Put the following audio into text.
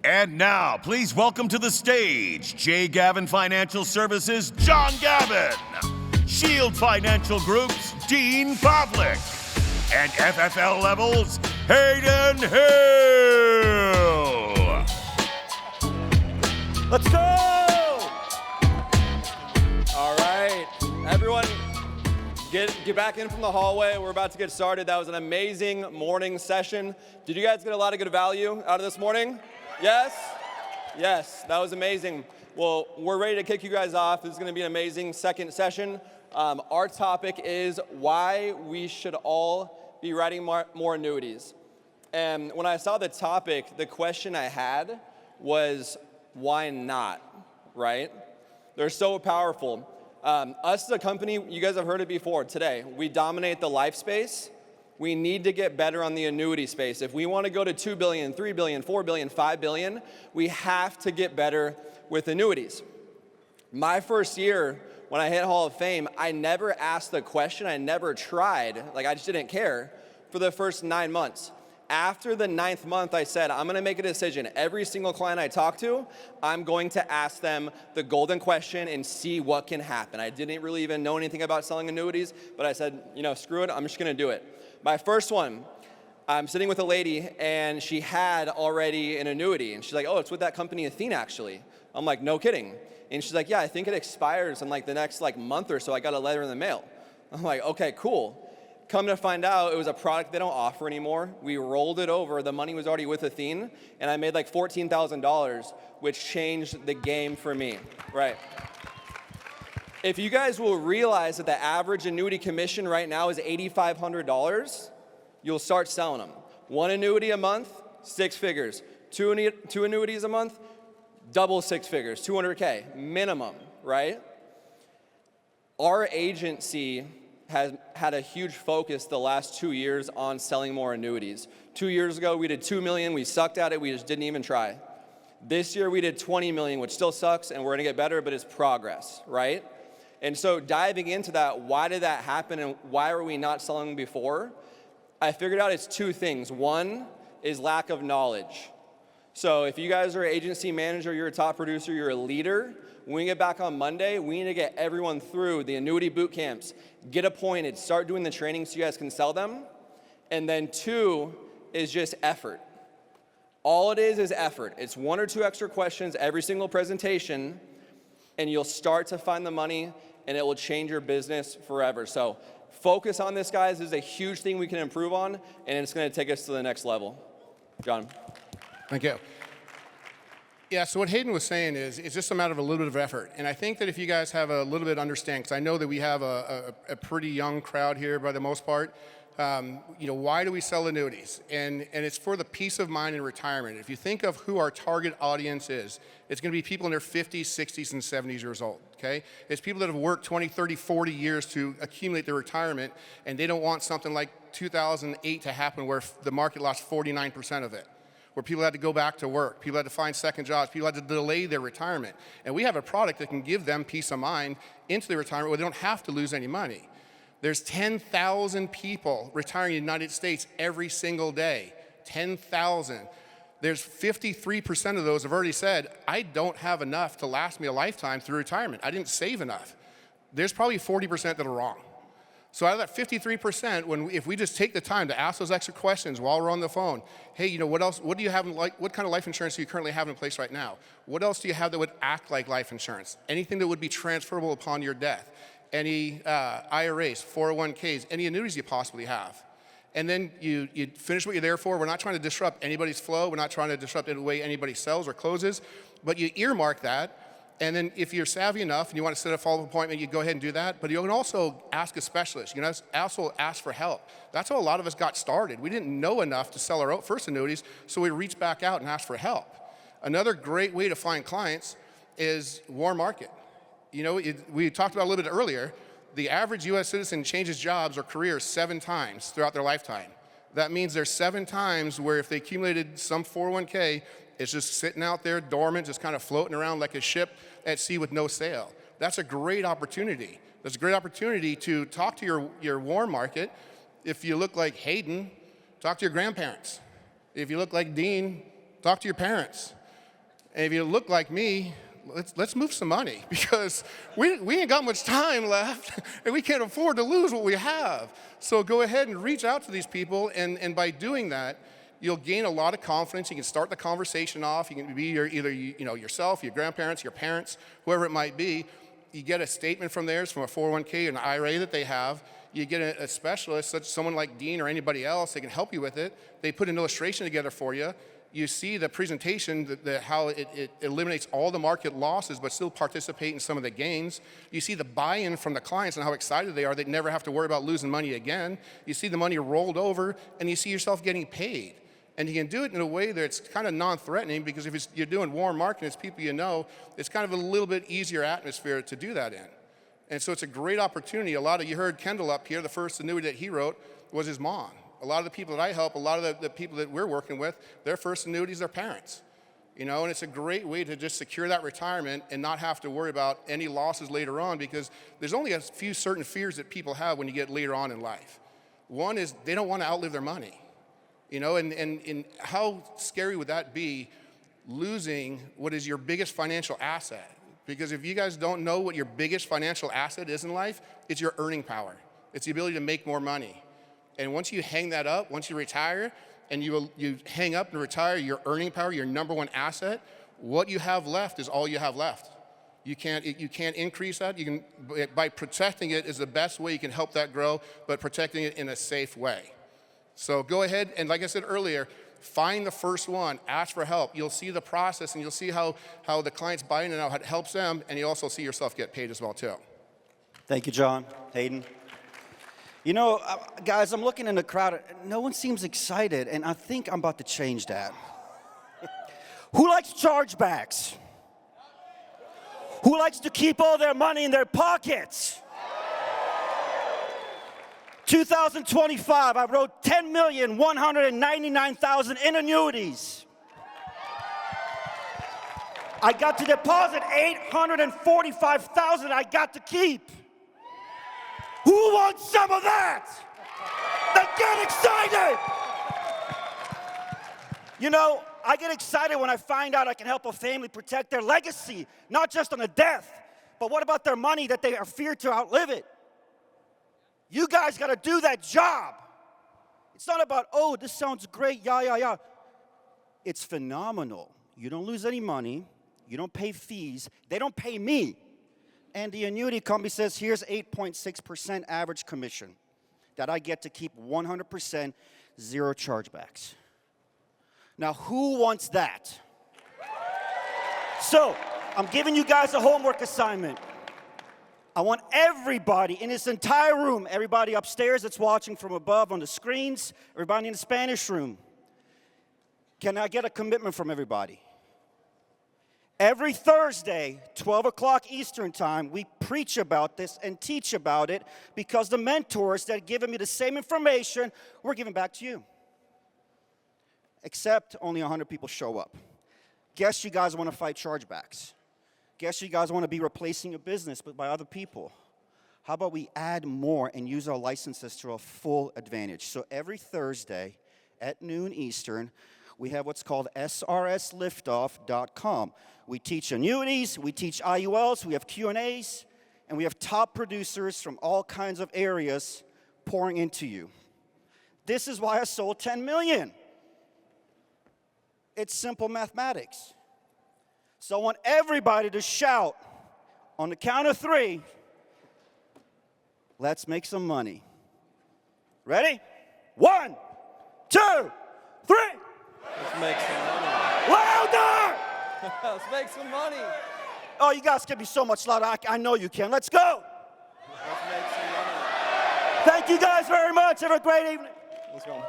And now, please welcome to the stage, J. Gavin Financial Services, John Gavin, Shield Financial Group's Dean Pavlik, and FFL Levels, Hayden Hill. Let's go! All right, everyone, get back in from the hallway. We're about to get started. That was an amazing morning session. Did you guys get a lot of good value out of this morning? Yes? Yes, that was amazing. Well, we're ready to kick you guys off. This is going to be an amazing second session. Our topic is why we should all be writing more annuities. And when I saw the topic, the question I had was, why not, right? They're so powerful. Us as a company, you guys have heard it before today, we dominate the life space. We need to get better on the annuity space. If we want to go to 2 billion, 3 billion, 4 billion, 5 billion, we have to get better with annuities. My first year, when I hit Hall of Fame, I never asked the question, I never tried, I just didn't care for the first 9 months. After the 9th month, I said, I'm gonna make a decision. Every single client I talk to, I'm going to ask them the golden question and see what can happen. I didn't really even know anything about selling annuities, but I said, screw it, I'm just gonna do it. My first one, I'm sitting with a lady and she had already an annuity. And she's like, oh, it's with that company Athene actually. I'm like, no kidding. And she's like, yeah, I think it expires in the next month or so. I got a letter in the mail. I'm like, okay, cool. Come to find out, it was a product they don't offer anymore. We rolled it over. The money was already with Athene. And I made $14,000, which changed the game for me, right? If you guys will realize that the average annuity commission right now is $8,500, you'll start selling them. One annuity a month, 6 figures. Two annuities a month, double 6 figures, 200K minimum, right? Our agency has had a huge focus the last 2 years on selling more annuities. 2 years ago, we did 2 million. We sucked at it. We just didn't even try. This year, we did 20 million, which still sucks, and we're gonna get better, but it's progress, right? And so diving into that, why did that happen and why were we not selling before? I figured out it's 2 things. One is lack of knowledge. So if you guys are an agency manager, you're a top producer, you're a leader, when we get back on Monday, we need to get everyone through the annuity boot camps, get appointed, start doing the training so you guys can sell them. And then 2 is just effort. All it is effort. It's 1 or 2 extra questions every single presentation, and you'll start to find the money, and it will change your business forever. So focus on this, guys. This is a huge thing we can improve on, and it's going to take us to the next level. John. Thank you. Yeah, so what Hayden was saying is it's just a matter of a little bit of effort. And I think that if you guys have a little bit of understanding, because I know that we have a pretty young crowd here by the most part, why do we sell annuities? And it's for the peace of mind in retirement. If you think of who our target audience is, it's going to be people in their 50s, 60s, and 70s years old, okay? It's people that have worked 20, 30, 40 years to accumulate their retirement, and they don't want something like 2008 to happen where the market lost 49% of it, where people had to go back to work, people had to find second jobs, people had to delay their retirement. And we have a product that can give them peace of mind into their retirement where they don't have to lose any money. There's 10,000 people retiring in the United States every single day. 10,000. There's 53% of those have already said, I don't have enough to last me a lifetime through retirement. I didn't save enough. There's probably 40% that are wrong. So out of that 53%, if we just take the time to ask those extra questions while we're on the phone, hey, what else? What do you have? What kind of life insurance do you currently have in place right now? What else do you have that would act like life insurance? Anything that would be transferable upon your death? Any IRAs, 401ks, any annuities you possibly have. And then you finish what you're there for. We're not trying to disrupt anybody's flow. We're not trying to disrupt the way anybody sells or closes, but you earmark that. And then if you're savvy enough and you want to set a follow-up appointment, you go ahead and do that. But you can also ask a specialist. You can also ask for help. That's how a lot of us got started. We didn't know enough to sell our first annuities, so we reached back out and asked for help. Another great way to find clients is warm market. We talked about a little bit earlier, the average US citizen changes jobs or careers 7 times throughout their lifetime. That means there's 7 times where if they accumulated some 401k, it's just sitting out there dormant, just kind of floating around like a ship at sea with no sail. That's a great opportunity. There's a great opportunity to talk to your warm market. If you look like Hayden, talk to your grandparents. If you look like Dean, talk to your parents. And if you look like me, let's move some money because we ain't got much time left and we can't afford to lose what we have. So go ahead and reach out to these people, and by doing that, you'll gain a lot of confidence. You can start the conversation off. You can be either yourself, your grandparents, your parents, whoever it might be. You get a statement from theirs, from a 401k, an IRA that they have. You get a specialist, such someone like Dean or anybody else, they can help you with it. They put an illustration together for you. You see the presentation, how it eliminates all the market losses but still participate in some of the gains. You see the buy-in from the clients and how excited they are. They never have to worry about losing money again. You see the money rolled over, and you see yourself getting paid. And you can do it in a way that's kind of non-threatening, because if you're doing warm marketing, it's people you know, it's kind of a little bit easier atmosphere to do that in. And so it's a great opportunity. You heard Kendall up here, the first annuity that he wrote was his mom. A lot of the people that I help, a lot of the people that we're working with, their first annuity is their parents. And it's a great way to just secure that retirement and not have to worry about any losses later on, because there's only a few certain fears that people have when you get later on in life. One is they don't want to outlive their money. And how scary would that be, losing what is your biggest financial asset? Because if you guys don't know what your biggest financial asset is in life, it's your earning power. It's the ability to make more money. And once you hang that up, once you retire, and you hang up and retire your earning power, your number one asset, what you have left is all you have left. You can't increase that. By protecting it is the best way you can help that grow, but protecting it in a safe way. So go ahead, and like I said earlier, find the first one, ask for help. You'll see the process, and you'll see how the clients buy in and how it helps them, and you also see yourself get paid as well too. Thank you, John. Hayden. Guys, I'm looking in the crowd. No one seems excited, and I think I'm about to change that. Who likes chargebacks? Who likes to keep all their money in their pockets? 2025, I wrote $10,199,000 in annuities. I got to deposit $845,000 I got to keep. Who wants some of that? Then get excited! I get excited when I find out I can help a family protect their legacy, not just on a death, but what about their money that they are feared to outlive it? You guys got to do that job. It's not about, oh, this sounds great, yeah. It's phenomenal. You don't lose any money. You don't pay fees. They don't pay me. And the annuity company says, here's 8.6% average commission that I get to keep 100%, zero chargebacks. Now, who wants that? So, I'm giving you guys a homework assignment. I want everybody in this entire room, everybody upstairs that's watching from above on the screens, everybody in the Spanish room, can I get a commitment from everybody? Every Thursday, 12 o'clock Eastern time, we preach about this and teach about it, because the mentors that are giving me the same information, we're giving back to you. Except only 100 people show up. Guess you guys want to fight chargebacks. Guess you guys want to be replacing your business by other people. How about we add more and use our licenses to our full advantage? So every Thursday at noon Eastern, we have what's called srsliftoff.com. We teach annuities, we teach IULs, we have Q&As, and we have top producers from all kinds of areas pouring into you. This is why I sold 10 million. It's simple mathematics. So I want everybody to shout on the count of 3, let's make some money. Ready? 1, 2, 3. Let's make some money. Louder! Let's make some money. Oh, you guys can be so much louder. I know you can. Let's go. Let's make some money. Thank you guys very much. Have a great evening. Let's go.